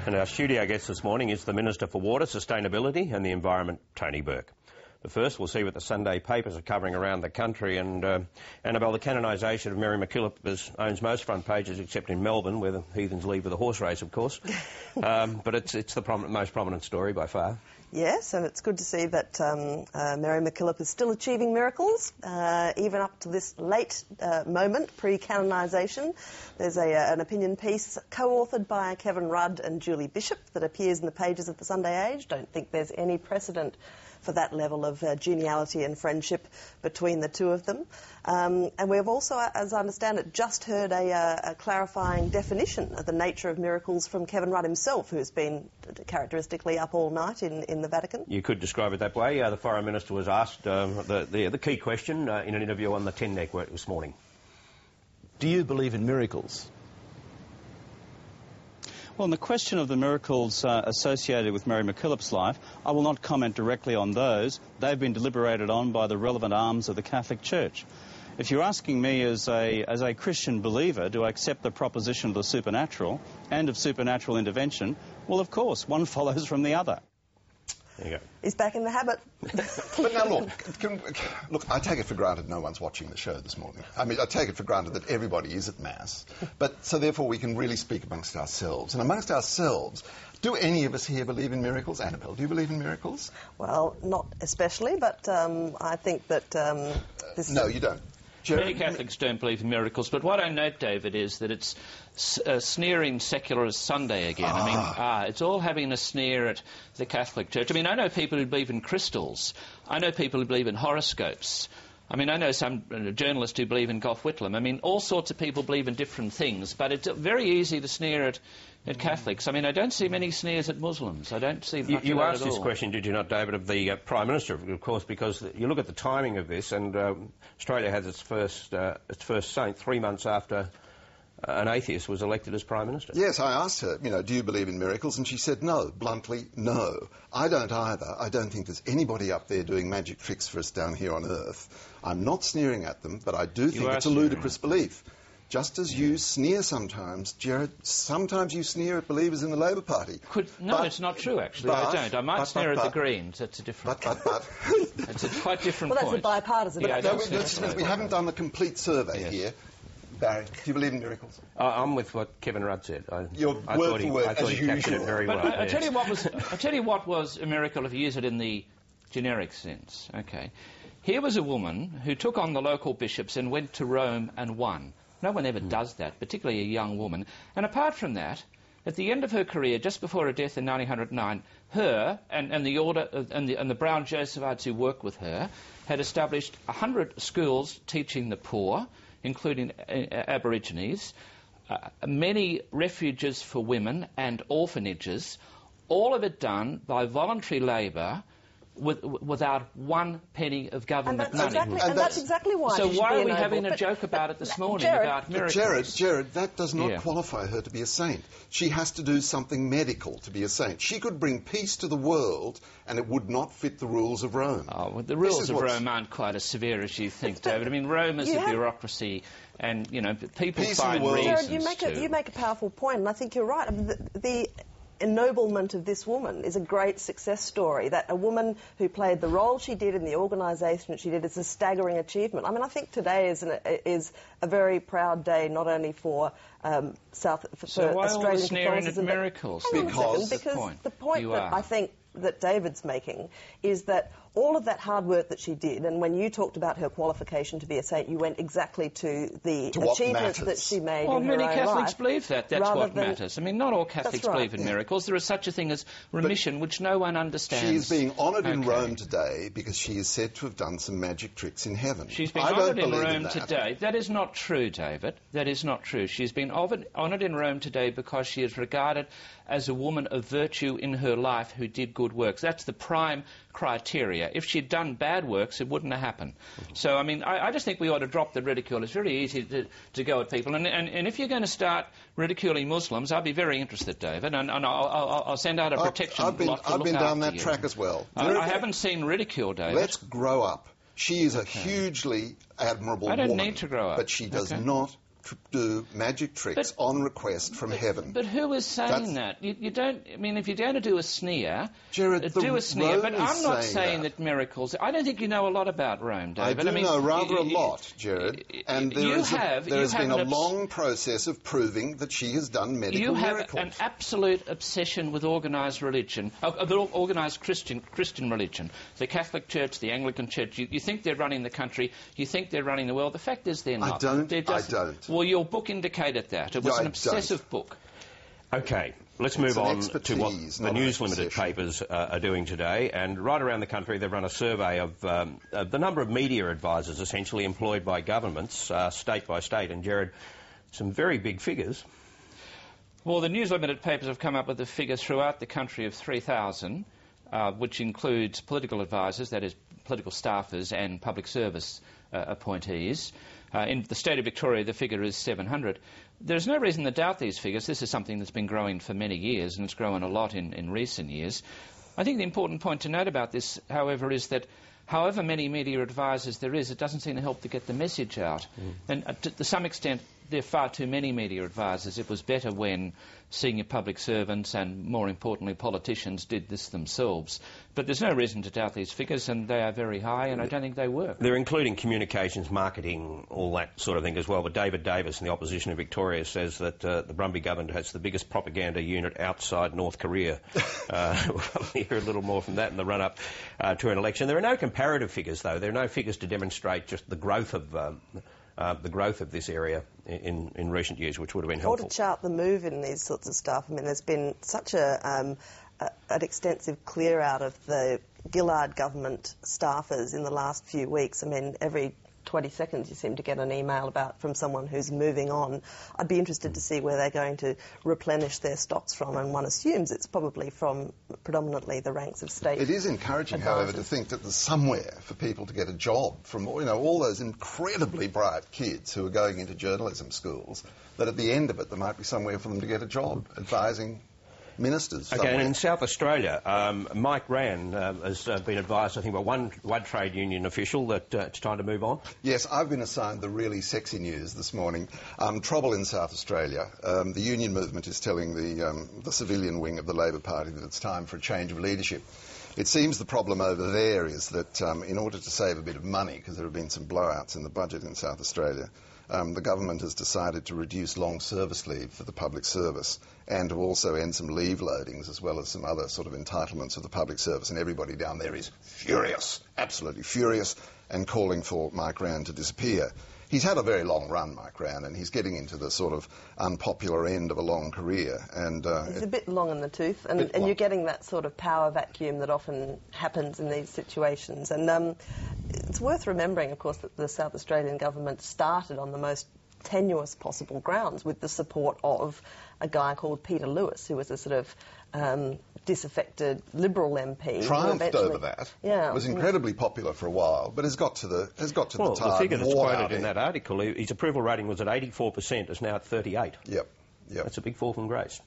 And our studio guest this morning is the Minister for Water, Sustainability and the Environment, Tony Burke. But first, we'll see what the Sunday papers are covering around the country. And, Annabelle, the canonisation of Mary MacKillop owns most front pages, except in Melbourne, where the heathens leave with a horse race, of course. But it's the most prominent story by far. Yes, and it's good to see that Mary MacKillop is still achieving miracles, even up to this late moment, pre-canonisation. There's an opinion piece co-authored by Kevin Rudd and Julie Bishop that appears in the pages of the Sunday Age. Don't think there's any precedent for that level of geniality and friendship between the two of them. And we've also, as I understand it, just heard a clarifying definition of the nature of miracles from Kevin Rudd himself, who's been characteristically up all night in the Vatican. You could describe it that way. The Foreign Minister was asked the key question in an interview on the 10 Network this morning. Do you believe in miracles? Well, on the question of the miracles associated with Mary MacKillop's life, I will not comment directly on those. They've been deliberated on by the relevant arms of the Catholic Church. If you're asking me as a Christian believer, do I accept the proposition of the supernatural and of supernatural intervention? Well, of course, one follows from the other. There you go. He's back in the habit. But now, look, I take it for granted no one's watching the show this morning. I mean, I take it for granted that everybody is at Mass. But so therefore we can really speak amongst ourselves. And amongst ourselves, do any of us here believe in miracles? Annabelle, do you believe in miracles? Well, not especially, but I think that this... No, you don't. Many Catholics don't believe in miracles, but what I note, David, is that it's sneering secularist Sunday again. I mean, it's all having a sneer at the Catholic Church. I mean, I know people who believe in crystals. I know people who believe in horoscopes. I mean, I know some journalists who believe in Gough Whitlam. I mean, all sorts of people believe in different things, but it's very easy to sneer at Catholics. I mean, I don't see many sneers at Muslims. I don't see much You of that asked at this all. question, did you not, David, of the Prime Minister, of course, because you look at the timing of this, and Australia has its first saint 3 months after an atheist was elected as Prime Minister. Yes, I asked her, do you believe in miracles? And she said no, bluntly, no. I don't either. I don't think there's anybody up there doing magic tricks for us down here on Earth. I'm not sneering at them, but I do think it's a ludicrous belief. Just as you sneer sometimes, Gerard, sometimes you sneer at believers in the Labor Party. It's not true, actually. I don't. I might sneer at the Greens. That's a different... It's a quite different point. Well, that's a bipartisan... Yeah, we haven't done the complete survey here. Barry, do you believe in miracles? I'm with what Kevin Rudd said. I thought he captured it very well. I tell you what was a miracle if you use it in the generic sense. Okay, here was a woman who took on the local bishops and went to Rome and won. No one ever does that, particularly a young woman. And apart from that, at the end of her career, just before her death in 1909, her and the order and the Brown Josephite who worked with her had established 100 schools teaching the poor, including Aborigines, many refuges for women and orphanages, all of it done by voluntary labour without one penny of government money. And that's exactly why. So why are we having a joke about it this morning about miracles? Gerard, that does not qualify her to be a saint. She has to do something medical to be a saint. She could bring peace to the world and it would not fit the rules of Rome. Oh, well, the rules of Rome aren't quite as severe as you think, David. I mean, Rome is a bureaucracy and, people find reasons Gerard, you make a powerful point, and I think you're right. I mean, the ennoblement of this woman is a great success story. That a woman who played the role she did in the organisation that she did is a staggering achievement. I mean, I think today is a very proud day, not only for So why all the sneering at miracles? Because the point that I think that David's making is that all of that hard work that she did, and when you talked about her qualification to be a saint, you went exactly to the achievements that she made in her own life. Well, many Catholics believe that. That's what matters. I mean, not all Catholics believe in miracles. There is such a thing as remission, which no one understands. She is being honoured in Rome today because she is said to have done some magic tricks in heaven. She's been honoured in Rome today. That is not true, David. That is not true. She's been honoured in Rome today because she is regarded as a woman of virtue in her life who did good works. That's the prime criteria. If she'd done bad works, it wouldn't have happened. So, I mean, I just think we ought to drop the ridicule. It's very easy to go at people. And if you're going to start ridiculing Muslims, I'll be very interested, David, and I'll send out a protection lot to look after you. I've been down that track as well. I haven't seen ridicule, David. Let's grow up. She is a hugely admirable woman. I don't need to grow up. But she does not do magic tricks on request from heaven. But who is saying that? You don't... I mean, if you're going to do a sneer, Gerard, do a sneer. Rome But is I'm not saying saying that miracles... I don't think you know a lot about Rome, David. I do know rather a lot, Gerard. And there has been a long process of proving that she has done medical miracles. You have an absolute obsession with organised religion, organised Christian religion. The Catholic Church, the Anglican Church. You think they're running the country. You think they're running the world. The fact is they're not. I don't. Well, your book indicated that. It was an obsessive book. OK, let's move on to what the News Limited papers are doing today. And right around the country, they've run a survey of the number of media advisors essentially employed by governments, state by state. And, Gerard, some very big figures. Well, the News Limited papers have come up with a figure throughout the country of 3,000, which includes political advisors, that is, political staffers and public service appointees. In the state of Victoria, the figure is 700. There's no reason to doubt these figures. This is something that's been growing for many years, and it's grown a lot in recent years. I think the important point to note about this, however, is that however many media advisors there is, it doesn't seem to help to get the message out. And to some extent, there are far too many media advisors. It was better when senior public servants and, more importantly, politicians did this themselves. But there's no reason to doubt these figures, and they are very high, and I don't think they work. They're including communications, marketing, all that sort of thing as well. But David Davis in the opposition in Victoria says that the Brumby government has the biggest propaganda unit outside North Korea. We'll probably hear a little more from that in the run-up to an election. There are no comparative figures, though. There are no figures to demonstrate just the growth of this area in recent years, which would have been helpful. Or to chart the move in these sorts of stuff. I mean, there's been such an extensive clear-out of the Gillard government staffers in the last few weeks. I mean, every 20 seconds you seem to get an email from someone who's moving on. I'd be interested to see where they're going to replenish their stocks from, and one assumes it's probably from predominantly the ranks of state. It is encouraging, however, to think that there's somewhere for people to get a job from, all those incredibly bright kids who are going into journalism schools, that at the end of it there might be somewhere for them to get a job advising ministers. Okay, and in South Australia, Mike Rann has been advised, I think, by one trade union official that it's time to move on. Yes, I've been assigned the really sexy news this morning. Trouble in South Australia. The union movement is telling the civilian wing of the Labor Party that it's time for a change of leadership. It seems the problem over there is that in order to save a bit of money, because there have been some blowouts in the budget in South Australia, the government has decided to reduce long service leave for the public service and to also end some leave loadings as well as some other sort of entitlements of the public service. And everybody down there is furious, absolutely furious, and calling for Mike Rann to disappear. He's had a very long run, Mike Rann, and he's getting into the sort of unpopular end of a long career. And he's a bit long in the tooth, and you're getting that sort of power vacuum that often happens in these situations. And it's worth remembering, of course, that the South Australian government started on the most tenuous possible grounds with the support of a guy called Peter Lewis, who was a sort of disaffected Liberal MP. Triumphed over that. Yeah. Was incredibly popular for a while, but has got to the well, tar. The figure that's quoted in that article, his approval rating was at 84%, is now at 38%. Yep. That's a big fall from grace.